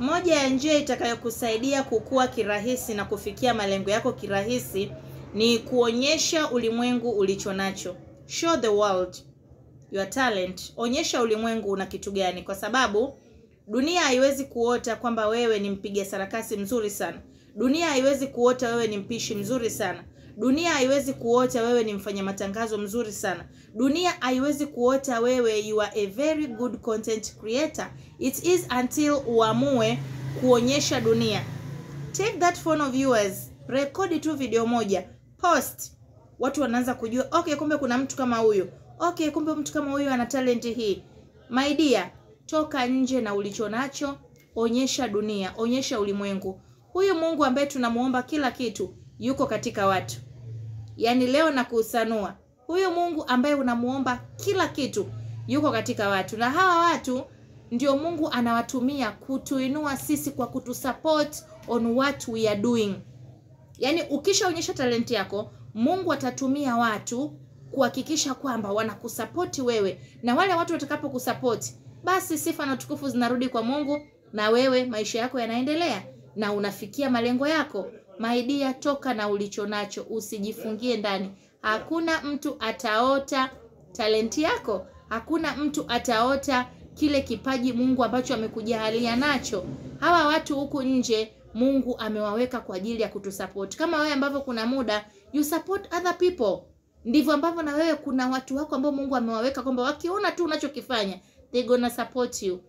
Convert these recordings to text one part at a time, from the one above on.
Moja ya njia itakayokusaidia kukua kirahisi na kufikia malengo yako kirahisi ni kuonyesha ulimwengu ulichonacho. Show the world your talent. Onyesha ulimwengu una kitu gani, kwa sababu dunia haiwezi kuota kwamba wewe ni mpiga sarakasi mzuri sana. Dunia haiwezi kuota wewe ni mpishi mzuri sana. Dunia haiwezi kuota wewe ni mfanya matangazo mzuri sana. Dunia haiwezi kuota wewe you are a very good content creator. It is until uamue kuonyesha dunia. Take that phone of yours, record tu video moja, post. Watu wanaanza kujua, okay, kumbe kuna mtu kama huyu. Okay, kumbe mtu kama huyu ana talent hii. My dear, toka nje na ulichonacho, onyesha dunia, onyesha ulimwengu. Huyu Mungu ambaye tunamuomba kila kitu yuko katika watu. Yaani leo na kusanua, huyu Mungu ambaye unamuomba kila kitu yuko katika watu. Na hawa watu ndio Mungu anawatumia kutuinua sisi kwa kutusupport on what we are doing. Yaani ukishaonyesha talenti yako, Mungu atatumia watu kuhakikisha kwamba wanakusupport wewe. Na wale watu watakapo kusupport, basi sifa na utukufu zinarudi kwa Mungu, na wewe maisha yako yanaendelea na unafikia malengo yako. My dear, toka na ulichonacho, usijifungie ndani. Hakuna mtu ataota talenti yako. Hakuna mtu ataota kile kipaji Mungu ambacho amekujalia nacho. Hawa watu huku nje Mungu amewaweka kwa ajili ya kutusupport. Kama wewe ambavyo kuna muda you support other people, ndivyo ambavyo na wewe kuna watu wako ambao Mungu amewaweka kwamba wakiona tu unachokifanya they gonna support you.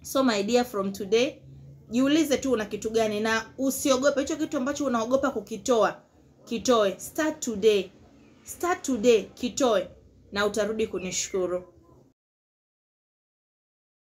So my dear, from today jiulize tu una kitu gani, na usiogope hicho kitu ambacho unaogopa kukitoa. Kitoe. Start today, kitoe na utarudi kunishukuru.